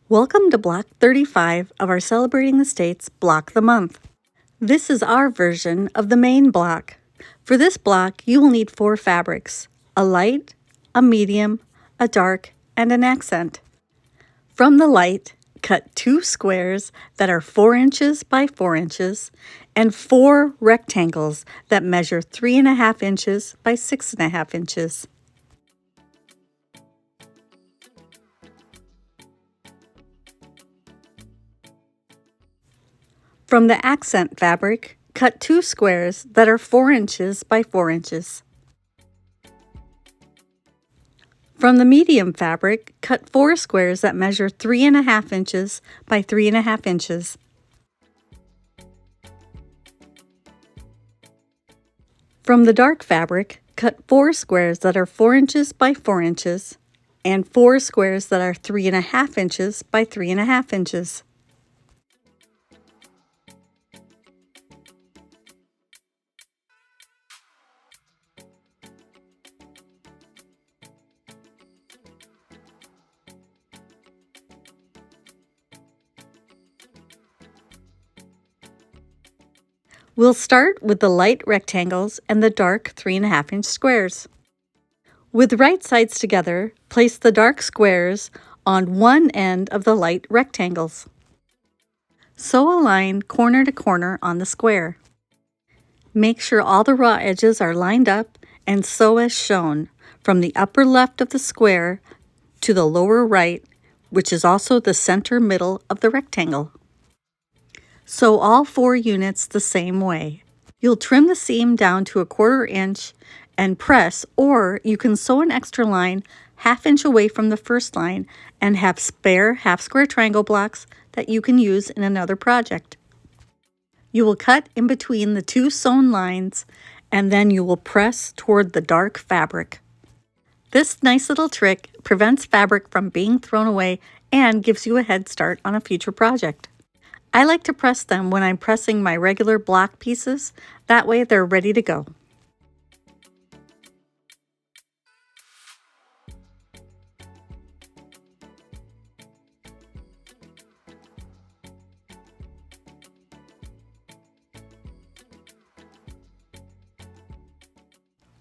Welcome to Block 35 of our Celebrating the States Block the Month. This is our version of the Maine block. For this block, you will need 4 fabrics: a light, a medium, a dark, and an accent. From the light, cut 2 squares that are 4 inches by 4 inches and 4 rectangles that measure 3.5 inches by 6.5 inches. From the accent fabric, cut 2 squares that are 4 inches by 4 inches. From the medium fabric, cut 4 squares that measure 3.5 inches by 3.5 inches. From the dark fabric, cut 4 squares that are 4 inches by 4 inches and 4 squares that are 3.5 inches by 3.5 inches. We'll start with the light rectangles and the dark 3.5 inch squares. With right sides together, place the dark squares on one end of the light rectangles. Sew a line corner to corner on the square. Make sure all the raw edges are lined up and sew as shown, from the upper left of the square to the lower right, which is also the center middle of the rectangle. Sew all 4 units the same way. You'll trim the seam down to 1/4 inch and press, or you can sew an extra line 1/2 inch away from the first line and have spare half square triangle blocks that you can use in another project. You will cut in between the 2 sewn lines and then you will press toward the dark fabric. This nice little trick prevents fabric from being thrown away and gives you a head start on a future project. I like to press them when I'm pressing my regular block pieces, that way they're ready to go.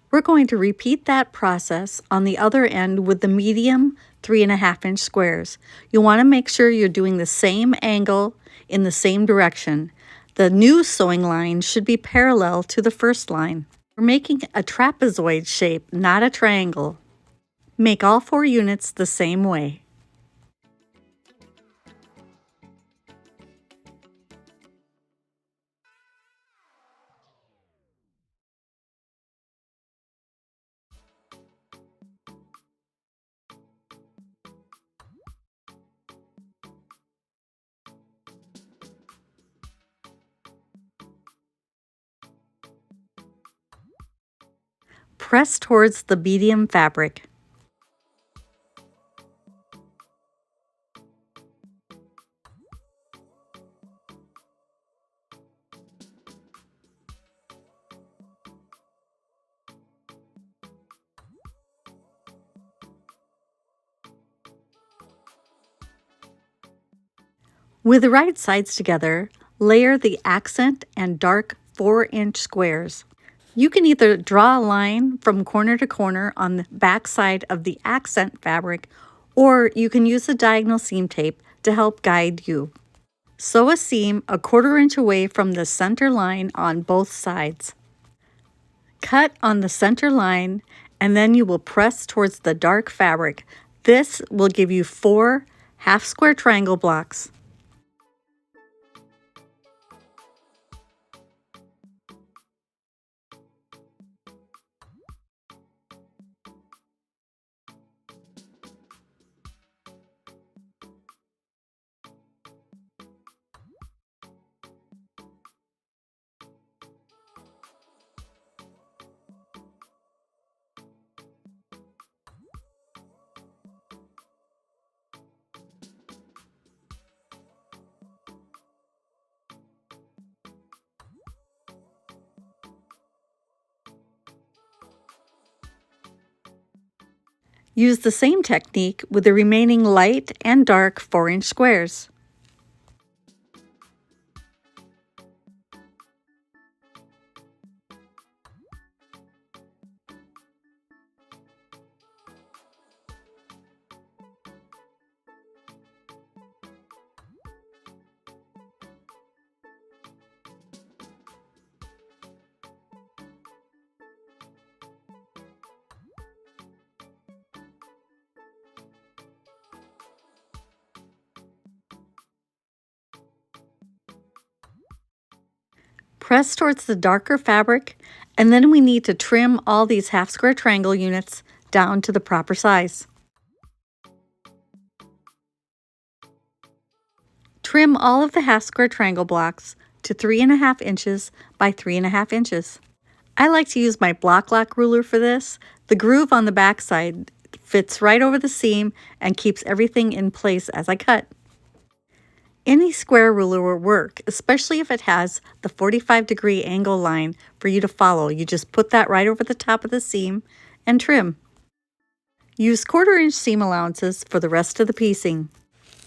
We're going to repeat that process on the other end with the medium 3.5 inch squares. You'll want to make sure you're doing the same angle in the same direction. The new sewing line should be parallel to the first line. We're making a trapezoid shape, not a triangle. Make all 4 units the same way. Press towards the medium fabric. With the right sides together, layer the accent and dark 4 inch squares. You can either draw a line from corner to corner on the back side of the accent fabric, or you can use the diagonal seam tape to help guide you. Sew a seam 1/4 inch away from the center line on both sides. Cut on the center line, and then you will press towards the dark fabric. This will give you 4 half square triangle blocks. Use the same technique with the remaining light and dark 4-inch squares. Press towards the darker fabric, and then we need to trim all these half square triangle units down to the proper size. Trim all of the half square triangle blocks to 3.5 inches by 3.5 inches. I like to use my block lock ruler for this. The groove on the back side fits right over the seam and keeps everything in place as I cut. Any square ruler will work, especially if it has the 45-degree angle line for you to follow. You just put that right over the top of the seam and trim. Use 1/4-inch seam allowances for the rest of the piecing.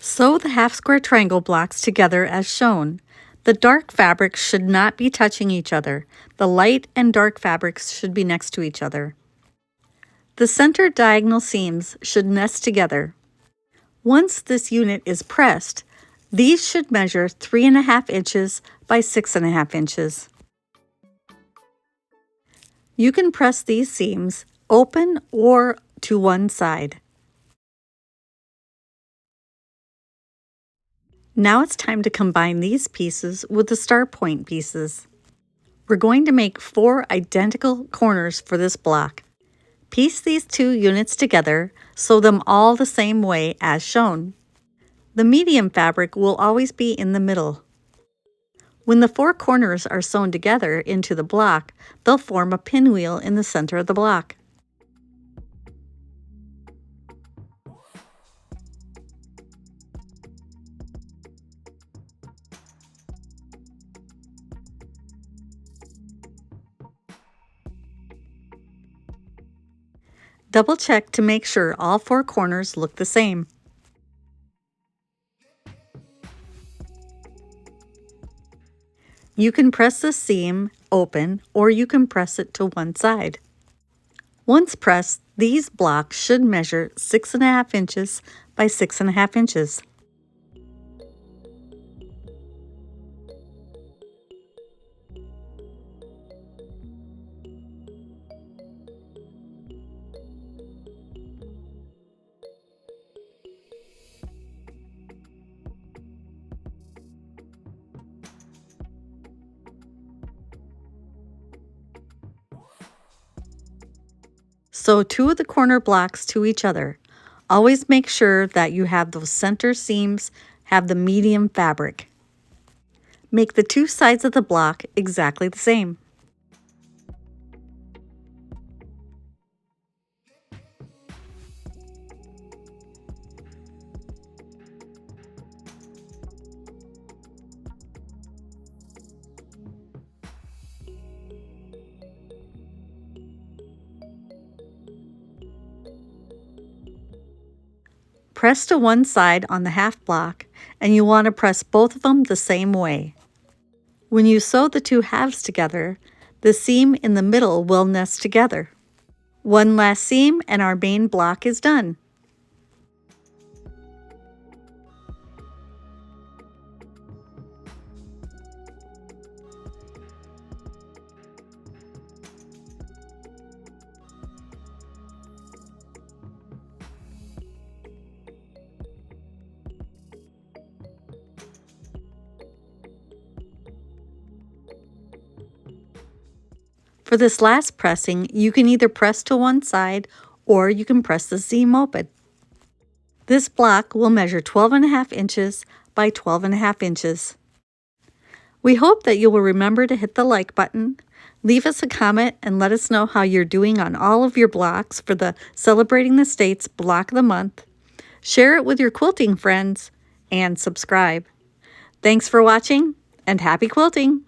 Sew the half square triangle blocks together as shown. The dark fabrics should not be touching each other. The light and dark fabrics should be next to each other. The center diagonal seams should nest together. Once this unit is pressed, these should measure 3.5 inches by 6.5 inches. You can press these seams open or to one side. Now it's time to combine these pieces with the star point pieces. We're going to make 4 identical corners for this block. Piece these 2 units together, sew them all the same way as shown. The medium fabric will always be in the middle. When the 4 corners are sewn together into the block, they'll form a pinwheel in the center of the block. Double check to make sure all 4 corners look the same. You can press the seam open or you can press it to one side. Once pressed, these blocks should measure 6.5 inches by 6.5 inches. Sew 2 of the corner blocks to each other. Always make sure that you have those center seams have the medium fabric. Make the 2 sides of the block exactly the same. Press to one side on the half block, and you want to press both of them the same way. When you sew the 2 halves together, the seam in the middle will nest together. One last seam and our main block is done. For this last pressing, you can either press to one side or you can press the seam open. This block will measure 12.5 inches by 12.5 inches. We hope that you will remember to hit the like button, leave us a comment, and let us know how you're doing on all of your blocks for the Celebrating the States Block of the Month. Share it with your quilting friends and subscribe. Thanks for watching and happy quilting!